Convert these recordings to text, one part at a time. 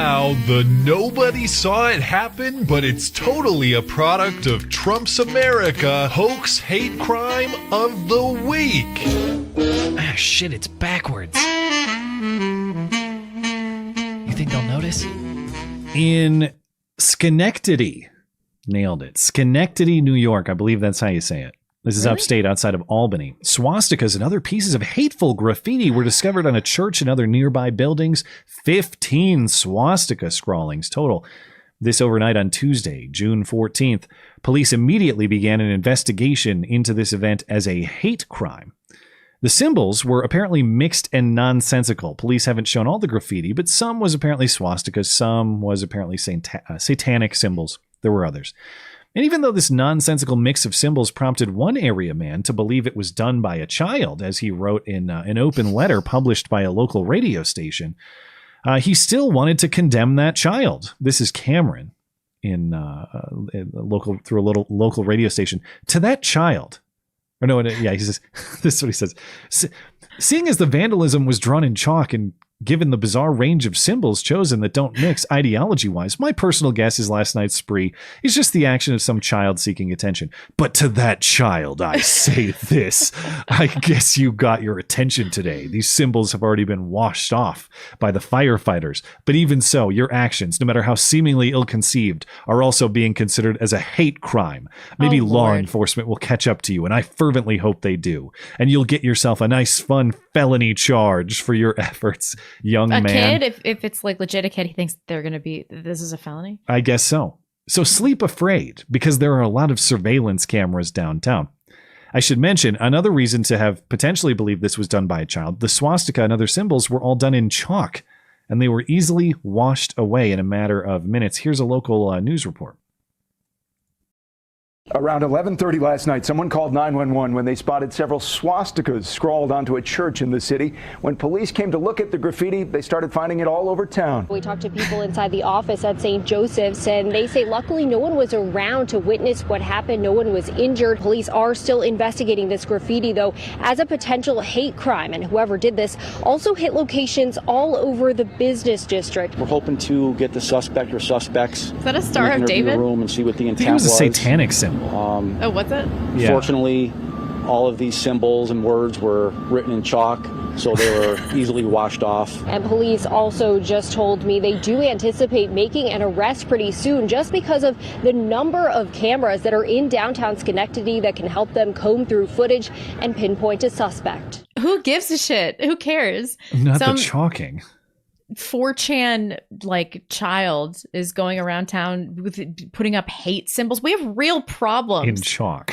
now, the nobody saw it happen, but it's totally a product of Trump's America hoax hate crime of the week. Ah, shit, it's backwards. You think they'll notice? In Schenectady, nailed it. Schenectady, New York. I believe that's how you say it. This is upstate outside of Albany. Swastikas and other pieces of hateful graffiti were discovered on a church and other nearby buildings. 15 swastika scrawlings total. This overnight on Tuesday, June 14th. Police immediately began an investigation into this event as a hate crime. The symbols were apparently mixed and nonsensical. Police haven't shown all the graffiti, but some was apparently swastikas, some was apparently satanic symbols. There were others. And even though this nonsensical mix of symbols prompted one area man to believe it was done by a child, as he wrote in an open letter published by a local radio station, he still wanted to condemn that child. This is Cameron through a little local radio station. To that child. Or no, yeah, he says, this is what he says. Seeing as the vandalism was drawn in chalk and given the bizarre range of symbols chosen that don't mix ideology-wise, my personal guess is last night's spree is just the action of some child seeking attention. But to that child, I say this. I guess you got your attention today. These symbols have already been washed off by the firefighters. But even so, your actions, no matter how seemingly ill-conceived, are also being considered as a hate crime. Maybe law enforcement will catch up to you, and I fervently hope they do. And you'll get yourself a nice, fun felony charge for your efforts. Young man. A kid, if it's like legit a kid, he thinks this is a felony? I guess so. So sleep afraid, because there are a lot of surveillance cameras downtown. I should mention, another reason to have potentially believed this was done by a child, the swastika and other symbols were all done in chalk, and they were easily washed away in a matter of minutes. Here's a local news report. Around 11:30 last night, someone called 911 when they spotted several swastikas scrawled onto a church in the city. When police came to look at the graffiti, they started finding it all over town. We talked to people inside the office at St. Joseph's, and they say luckily no one was around to witness what happened. No one was injured. Police are still investigating this graffiti, though, as a potential hate crime. And whoever did this also hit locations all over the business district. We're hoping to get the suspect or suspects. Is that a Star of David? The room and see what the intent was. It was a satanic symbol. Oh, what's it? Yeah. Fortunately, all of these symbols and words were written in chalk, so they were easily washed off. And police also just told me they do anticipate making an arrest pretty soon, just because of the number of cameras that are in downtown Schenectady that can help them comb through footage and pinpoint a suspect. Who gives a shit? Who cares? Not the chalking. 4chan child is going around town with putting up hate symbols. We have real problems in chalk.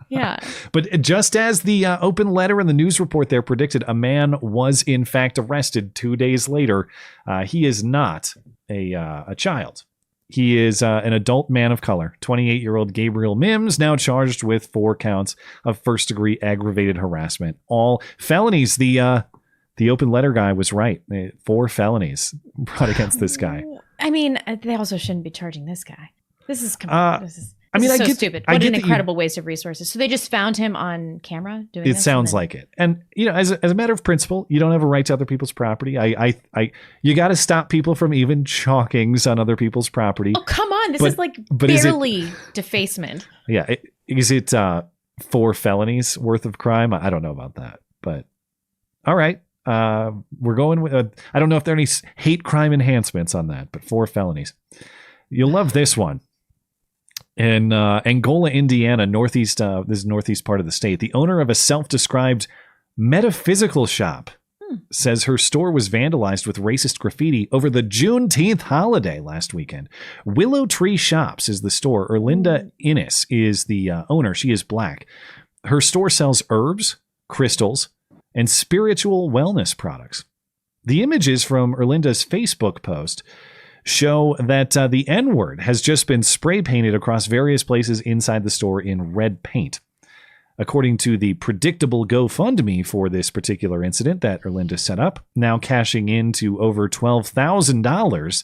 Yeah. But just as the open letter and the news report there predicted, a man was in fact arrested 2 days later. He is not a child. He is an adult man of color, 28-year-old Gabriel Mims, now charged with 4 counts of first-degree aggravated harassment. All felonies. The open letter guy was right. 4 felonies brought against this guy. I mean, they also shouldn't be charging this guy. This is so stupid. What an incredible waste of resources. So they just found him on camera doing this? It sounds like it. And, as a matter of principle, you don't have a right to other people's property. You got to stop people from even chalkings on other people's property. Oh, come on. This is barely defacement. Yeah. Is it 4 felonies worth of crime? I don't know about that. But all right. We're going with, I don't know if there are any hate crime enhancements on that, but 4 felonies. You'll love this one. In Angola, Indiana, this is northeast part of the state, the owner of a self-described metaphysical shop says her store was vandalized with racist graffiti over the Juneteenth holiday last weekend. Willow Tree Shops is the store. Erlinda Innes is the owner. She is black. Her store sells herbs, crystals, and spiritual wellness products. The images from Erlinda's Facebook post show that the N-word has just been spray painted across various places inside the store in red paint. According to the predictable GoFundMe for this particular incident that Erlinda set up, now cashing in to over $12,000,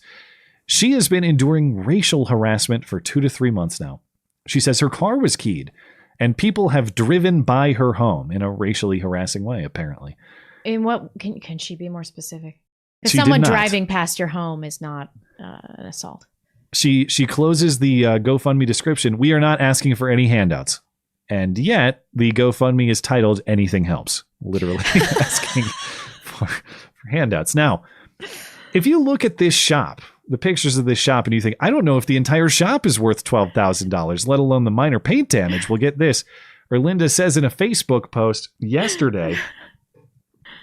she has been enduring racial harassment for 2 to 3 months now. She says her car was keyed, and people have driven by her home in a racially harassing way, apparently. In what can she be more specific? Because someone driving past your home is not an assault. She closes the GoFundMe description. We are not asking for any handouts. And yet the GoFundMe is titled Anything Helps. Literally asking for handouts. Now, if you look at this shop, the pictures of this shop, and you think, I don't know if the entire shop is worth $12,000, let alone the minor paint damage. We'll get this. Or Linda says in a Facebook post yesterday,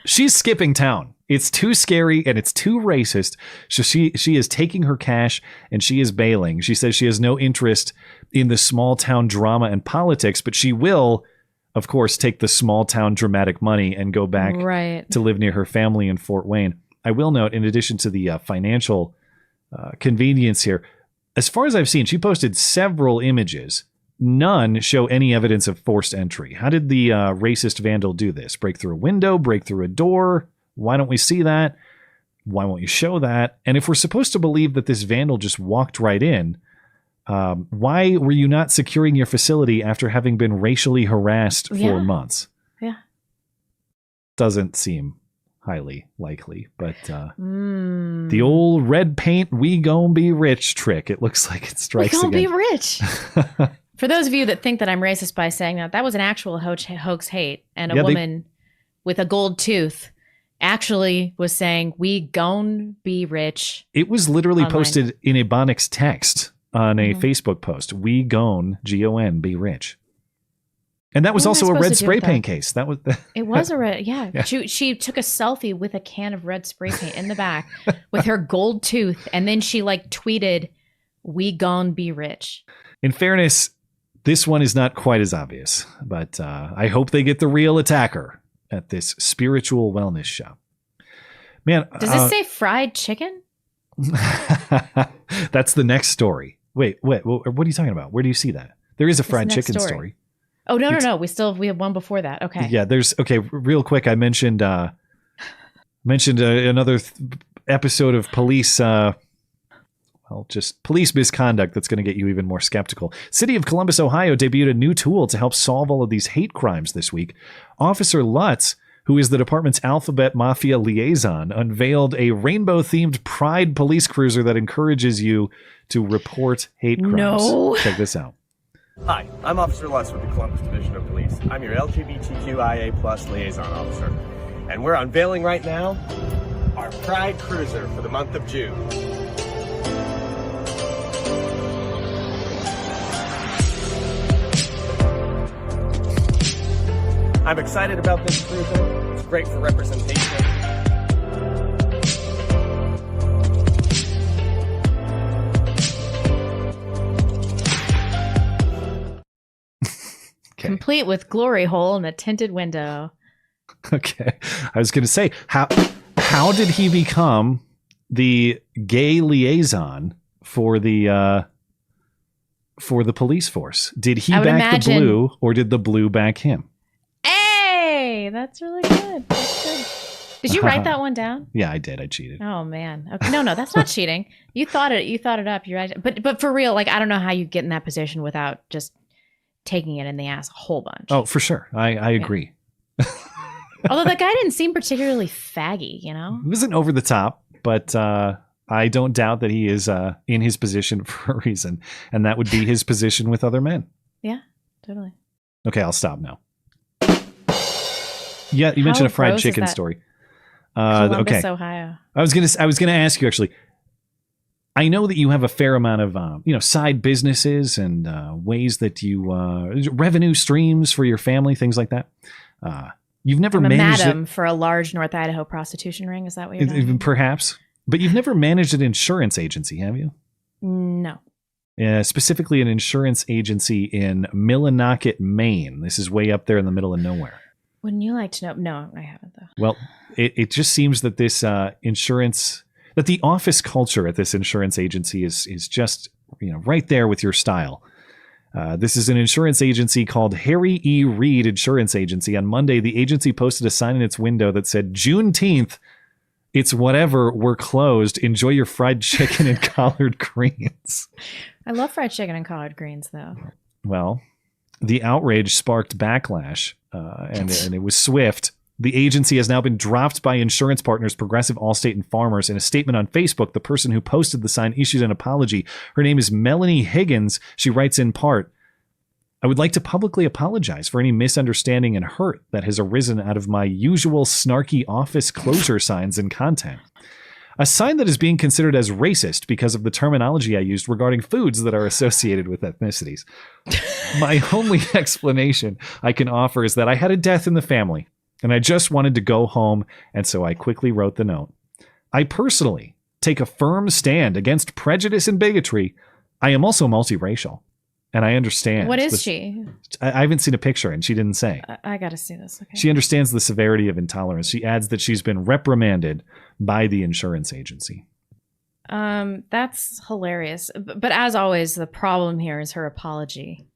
she's skipping town. It's too scary and it's too racist. So she is taking her cash and she is bailing. She says she has no interest in the small town drama and politics, but she will, of course, take the small town dramatic money and go back to live near her family in Fort Wayne. I will note, in addition to the financial convenience here, as far as I've seen, she posted several images. None show any evidence of forced entry. How did the racist vandal do this? Break through a window? Break through a door? Why don't we see that? Why won't you show that? And if we're supposed to believe that this vandal just walked right in, why were you not securing your facility after having been racially harassed for months? Yeah. Doesn't seem highly likely, but the old red paint, we gon' be rich trick. It looks like it strikes again. We gon' be rich. For those of you that think that I'm racist by saying that was an actual hoax hate, and a woman with a gold tooth actually was saying, we gon' be rich. It was literally online. Posted in a Ebonics text on a Facebook post. We gon', G-O-N, be rich. And that was also a red spray paint case. That was it was a red, yeah. She took a selfie with a can of red spray paint in the back with her gold tooth, and then she tweeted, "We gon' be rich." In fairness, this one is not quite as obvious, but I hope they get the real attacker at this spiritual wellness shop. Man, does this say fried chicken? That's the next story. Wait, what are you talking about? Where do you see that? There is a fried chicken story. Oh, no. We have one before that. Okay. Yeah, real quick. I mentioned another episode of police, just police misconduct that's going to get you even more skeptical. City of Columbus, Ohio debuted a new tool to help solve all of these hate crimes this week. Officer Lutz, who is the department's alphabet mafia liaison, unveiled a rainbow-themed Pride police cruiser that encourages you to report hate crimes. No. Check this out. Hi, I'm Officer Lutz with the Columbus Division of Police. I'm your LGBTQIA+ liaison officer. And we're unveiling right now our Pride Cruiser for the month of June. I'm excited about this cruiser. It's great for representation. Complete with glory hole and a tinted window. Okay. I was going to say, how did he become the gay liaison for the police force? Did he back the blue, or did the blue back him? Hey, that's really good. That's good. Did you write that one down? Yeah, I did. I cheated. Oh man. Okay. No, that's not cheating. You thought it up. You're right. But for real, I don't know how you get in that position without just taking it in the ass a whole bunch. Oh, for sure. I agree. Although that guy didn't seem particularly faggy, you know? He wasn't over the top, but I don't doubt that he is in his position for a reason. And that would be his position with other men. Yeah, totally. Okay, I'll stop now. Yeah, you mentioned a fried chicken story. Columbus, Ohio. I was gonna ask you, actually. I know that you have a fair amount of side businesses and ways that you revenue streams for your family, things like that. You've never managed madam for a large North Idaho prostitution ring. Is that what you're doing? Perhaps, but you've never managed an insurance agency, have you? No. Specifically, an insurance agency in Millinocket, Maine. This is way up there in the middle of nowhere. Wouldn't you like to know? No, I haven't though. Well, it just seems that this insurance. That the office culture at this insurance agency is just right there with your style. This is an insurance agency called Harry E. Reid Insurance Agency. On Monday, the agency posted a sign in its window that said, "Juneteenth, it's whatever, we're closed. Enjoy your fried chicken and collard greens." I love fried chicken and collard greens, though. Well, the outrage sparked backlash, and it was swift. The agency has now been dropped by insurance partners Progressive, Allstate, and Farmers. In a statement on Facebook, the person who posted the sign issued an apology. Her name is Melanie Higgins. She writes in part, I would like to publicly apologize for any misunderstanding and hurt that has arisen out of my usual snarky office closure signs and content. A sign that is being considered as racist because of the terminology I used regarding foods that are associated with ethnicities. My only explanation I can offer is that I had a death in the family, and I just wanted to go home, and so I quickly wrote the note. I personally take a firm stand against prejudice and bigotry. I am also multiracial, and I understand. What is she? I haven't seen a picture, and she didn't say. I got to see this. Okay. She understands the severity of intolerance. She adds that she's been reprimanded by the insurance agency. That's hilarious. But as always, the problem here is her apology.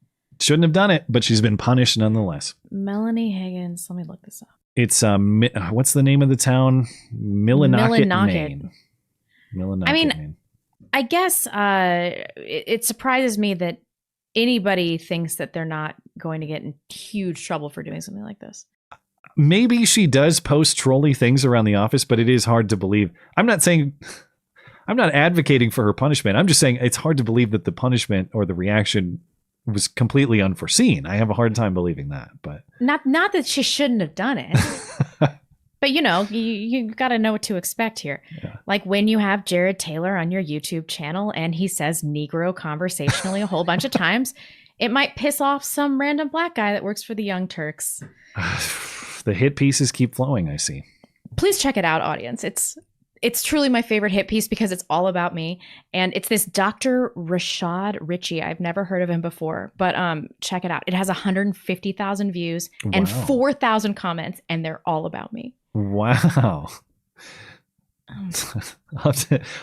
Shouldn't have done it, but she's been punished nonetheless. Melanie Higgins. Let me look this up. It's what's the name of the town? Millinocket, Maine. Millinocket, I mean, Maine. I guess it surprises me that anybody thinks that they're not going to get in huge trouble for doing something like this. Maybe she does post trolly things around the office, but it is hard to believe. I'm not advocating for her punishment. I'm just saying it's hard to believe that the punishment or the reaction was completely unforeseen. I have a hard time believing that, but not that she shouldn't have done it. But you got to know what to expect here. Yeah. Like when you have Jared Taylor on your YouTube channel and he says Negro conversationally a whole bunch of times, it might piss off some random black guy that works for the Young Turks. The hit pieces keep flowing, I see. Please check it out, audience. It's truly my favorite hit piece because it's all about me. And it's this Dr. Rashad Ritchie. I've never heard of him before, but check it out. It has 150,000 views and 4,000 comments, and they're all about me. Wow.